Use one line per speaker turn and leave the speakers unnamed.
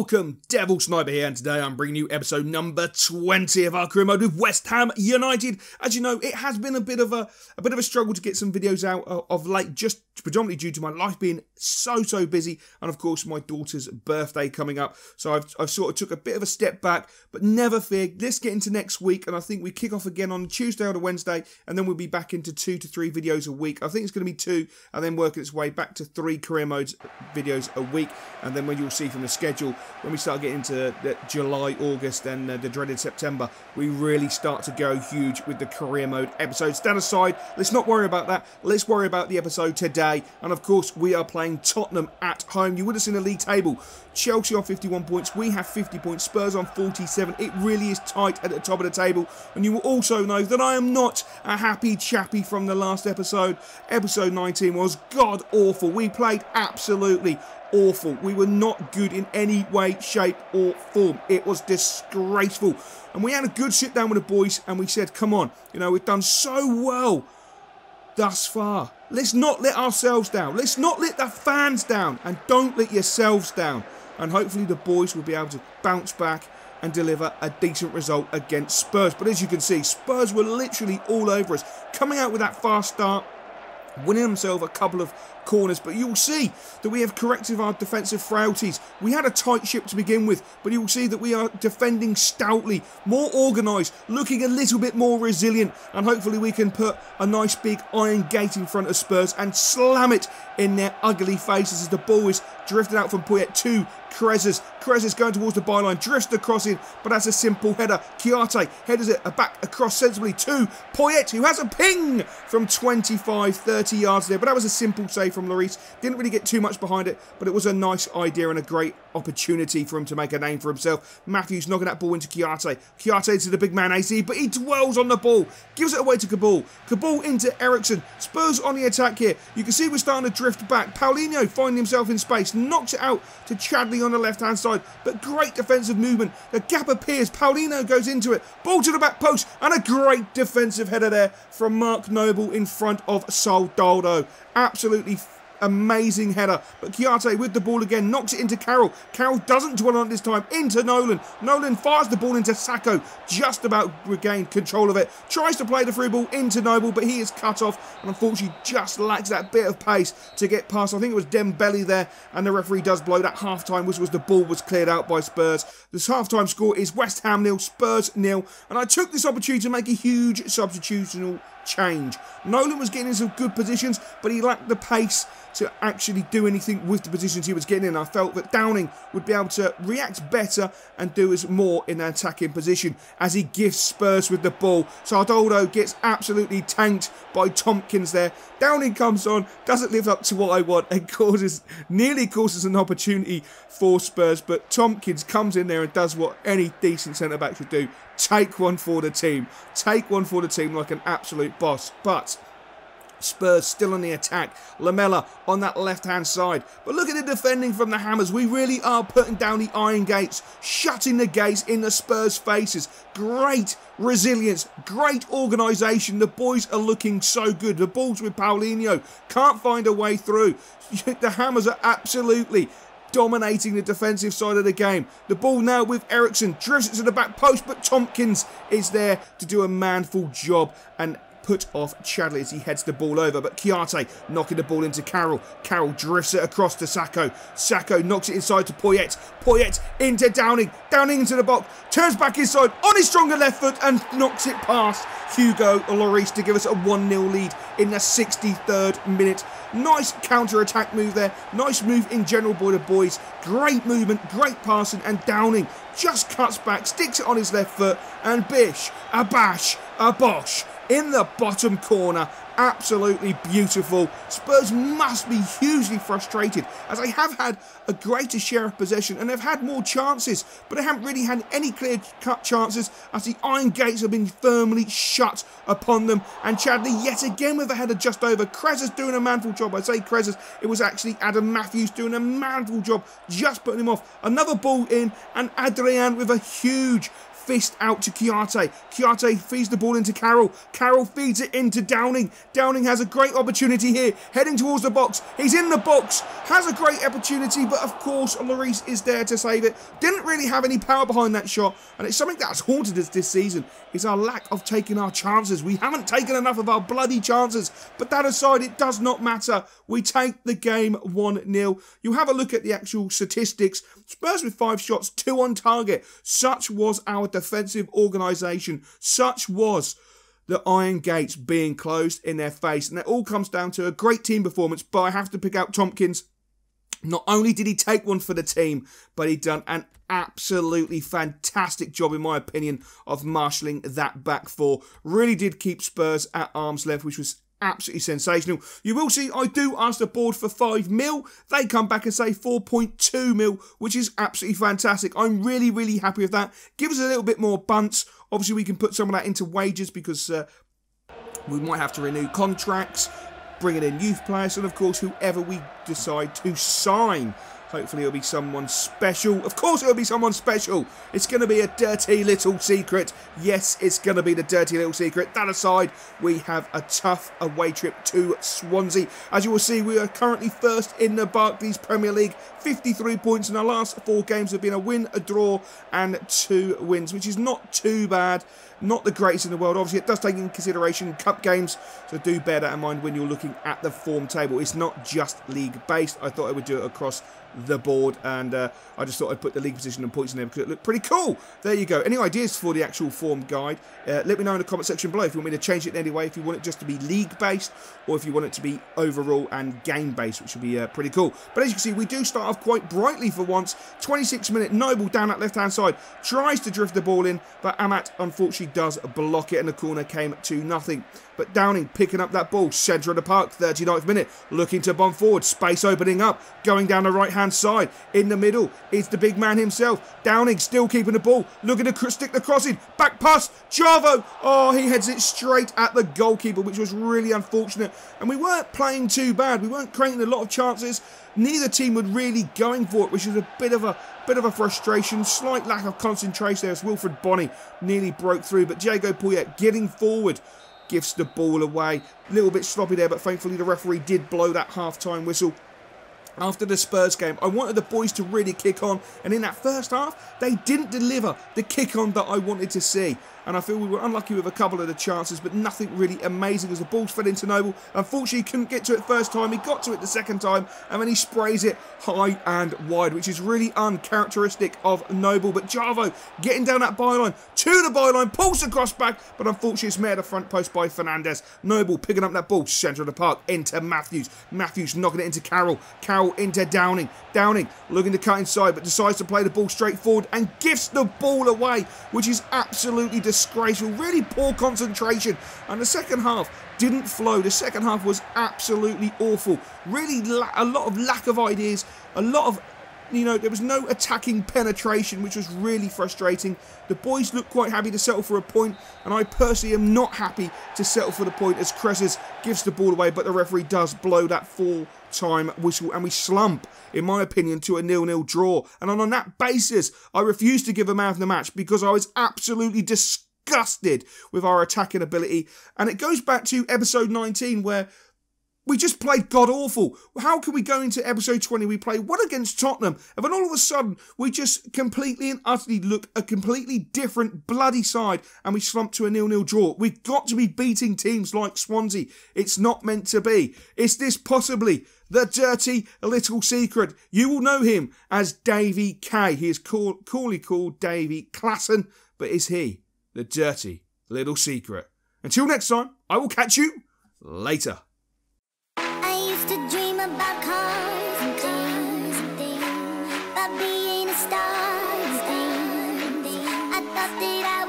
Welcome, Devil Sniper here, and today I'm bringing you episode number 20 of our career mode with West Ham United. As you know, it has been a bit of a struggle to get some videos out of late, just predominantly due to my life being so busy, and of course my daughter's birthday coming up. So I've sort of took a bit of a step back, but never fear. Let's get into next week, and I think we kick off again on Tuesday or Wednesday, and then we'll be back into 2 to 3 videos a week. I think it's going to be 2, and then working its way back to 3 career modes videos a week, and then when you'll see from the schedule, when we start getting into July, August, and the dreaded September, we really start to go huge with the career mode episodes. Stand aside, let's not worry about that. Let's worry about the episode today. And of course, we are playing Tottenham at home. You would have seen the league table. Chelsea on 51 points, we have 50 points, Spurs on 47. It really is tight at the top of the table. And you will also know that I am not a happy chappy from the last episode. Episode 19 was god awful. We played absolutely awful. We were not good in any way, shape or form. It was disgraceful. And we had a good sit down with the boys and we said, come on, you know, we've done so well thus far. Let's not let ourselves down. Let's not let the fans down, and don't let yourselves down. And hopefully the boys will be able to bounce back and deliver a decent result against Spurs. But as you can see, Spurs were literally all over us, coming out with that fast start, winning themselves a couple of corners, but you'll see that we have corrected our defensive frailties. We had a tight ship to begin with, but you'll see that we are defending stoutly, more organised, looking a little bit more resilient, and hopefully we can put a nice big iron gate in front of Spurs and slam it in their ugly faces as the ball is drifted out from Poyet to Krezes. Krezes going towards the byline, drifts the cross in, but that's a simple header. Chiarte headers it back across sensibly to Poyet, who has a ping from 25-30 yards there, but that was a simple save from Lloris. Didn't really get too much behind it, but it was a nice idea and a great opportunity for him to make a name for himself. Matthews knocking that ball into Chiarte. Chiarte to the big man AC, but he dwells on the ball, gives it away to Kabul. Kabul into Ericsson. Spurs on the attack here. You can see we're starting to drift back. Paulinho finding himself in space, knocks it out to Chadley on the left-hand side, but great defensive movement. The gap appears. Paulinho goes into it. Ball to the back post, and a great defensive header there from Mark Noble in front of Soldado. Absolutely amazing header, but Chiarte with the ball again, knocks it into Carroll. Carroll doesn't dwell on it this time, into Nolan. Nolan fires the ball into Sacco, just about regained control of it, tries to play the through ball into Noble, but he is cut off, and unfortunately just lacks that bit of pace to get past. I think it was Dembele there, and the referee does blow that half-time whistle as the ball was cleared out by Spurs. This half-time score is West Ham 0, Spurs 0, and I took this opportunity to make a huge substitutional change. Nolan was getting in some good positions, but he lacked the pace to actually do anything with the positions he was getting in. I felt that Downing would be able to react better and do us more in an attacking position as he gifts Spurs with the ball. Soldado gets absolutely tanked by Tompkins there. Downing comes on, doesn't live up to what I want, and nearly causes an opportunity for Spurs, but Tompkins comes in there and does what any decent centre-back should do. Take one for the team. Take one for the team like an absolute boss. But Spurs still on the attack. Lamela on that left-hand side. But look at the defending from the Hammers. We really are putting down the iron gates, shutting the gates in the Spurs' faces. Great resilience, great organisation. The boys are looking so good. The ball's with Paulinho. Can't find a way through. The Hammers are absolutely dominating the defensive side of the game. The ball now with Ericsson, drifts it to the back post, but Tompkins is there to do a manful job and put off Chadley as he heads the ball over, but Chiarte knocking the ball into Carroll. Carroll drifts it across to Sacco. Sacco knocks it inside to Poyet. Poyet into Downing. Downing into the box. Turns back inside on his stronger left foot and knocks it past Hugo Lloris to give us a 1-0 lead in the 63rd minute. Nice counter-attack move there. Nice move in general by the boys. Great movement, great passing, and Downing just cuts back, sticks it on his left foot, and bish, a bash, a bosh in the bottom corner. Absolutely beautiful. Spurs must be hugely frustrated as they have had a greater share of possession and they've had more chances, but they haven't really had any clear-cut chances as the iron gates have been firmly shut upon them. And Chadley yet again with a header just over. Krezes doing a manful job. I say Krezes, it was actually Adam Matthews doing a manful job, just putting him off. Another ball in, and Adrian with a huge fist out to Chiarte. Chiarte feeds the ball into Carroll. Carroll feeds it into Downing. Downing has a great opportunity here, heading towards the box. He's in the box, has a great opportunity, but of course Lloris is there to save it. Didn't really have any power behind that shot, and it's something that's haunted us this season, is our lack of taking our chances. We haven't taken enough of our bloody chances, but that aside, it does not matter. We take the game 1-0. You have a look at the actual statistics. Spurs with 5 shots, 2 on target. Such was our defensive organisation. Such was the iron gates being closed in their face. And it all comes down to a great team performance, but I have to pick out Tompkins. Not only did he take one for the team, but he done an absolutely fantastic job, in my opinion, of marshalling that back four. Really did keep Spurs at arm's length, which was absolutely sensational. You will see I do ask the board for 5 mil. They come back and say 4.2 mil, which is absolutely fantastic. I'm really, really happy with that. Give us a little bit more bunts. Obviously, we can put some of that into wages because we might have to renew contracts, bringing in youth players, and of course, whoever we decide to sign. Hopefully it'll be someone special. Of course it'll be someone special. It's going to be a dirty little secret. Yes, it's going to be the dirty little secret. That aside, we have a tough away trip to Swansea. As you will see, we are currently first in the Barclays Premier League. 53 points in our last 4 games have been a win, a draw, and 2 wins, which is not too bad. Not the greatest in the world. Obviously, it does take into consideration cup games, so do bear that in mind when you're looking at the form table. It's not just league-based. I thought I would do it across the board, and I just thought I'd put the league position and points in there because it looked pretty cool. There you go. Any ideas for the actual form guide? Let me know in the comment section below if you want me to change it in any way, if you want it just to be league-based, or if you want it to be overall and game-based, which would be pretty cool. But as you can see, we do start off quite brightly for once. 26-minute Noble down that left-hand side, tries to drift the ball in, but Amat unfortunately does block it, and the corner came to nothing. But Downing picking up that ball, centre of the park, 39th minute, looking to bomb forward, space opening up, going down the right-hand side. In the middle, it's the big man himself. Downing still keeping the ball, looking to stick the cross in, back pass, Javo, oh, he heads it straight at the goalkeeper, which was really unfortunate. And we weren't playing too bad, we weren't creating a lot of chances. Neither team were really going for it, which is a bit of a frustration. Slight lack of concentration there as Wilfred Bonney nearly broke through, but Diego Puyet getting forward gives the ball away. A little bit sloppy there, but thankfully the referee did blow that half-time whistle. After the Spurs game, I wanted the boys to really kick on, and in that first half, they didn't deliver the kick-on that I wanted to see. And I feel we were unlucky with a couple of the chances, but nothing really amazing as the balls fell into Noble. Unfortunately, he couldn't get to it first time. He got to it the second time, and then he sprays it high and wide, which is really uncharacteristic of Noble. But Javo getting down that byline, to the byline, pulls the cross back, but unfortunately it's met at the front post by Fernandez. Noble picking up that ball, centre of the park, into Matthews. Matthews knocking it into Carroll. Carroll into Downing. Downing looking to cut inside, but decides to play the ball straight forward and gives the ball away, which is absolutely disgraceful. Really poor concentration, and the second half didn't flow. The second half was absolutely awful. Really a lot of lack of ideas, a lot of, there was no attacking penetration, which was really frustrating. The boys looked quite happy to settle for a point, and I personally am not happy to settle for the point as Cresses gives the ball away, but the referee does blow that full-time whistle, and we slump, in my opinion, to a 0-0 draw. And on that basis, I refuse to give a man of the match because I was absolutely disgusted with our attacking ability. And it goes back to episode 19 where we just played god-awful. How can we go into episode 20, we play one against Tottenham, and then all of a sudden, we just completely and utterly look a completely different bloody side, and we slump to a 0-0 draw. We've got to be beating teams like Swansea. It's not meant to be. Is this possibly the dirty little secret? You will know him as Davy K. He is coolly called Davy Klassen, but is he the dirty little secret? Until next time, I will catch you later.
About cars and things, about being a star and things. I thought that I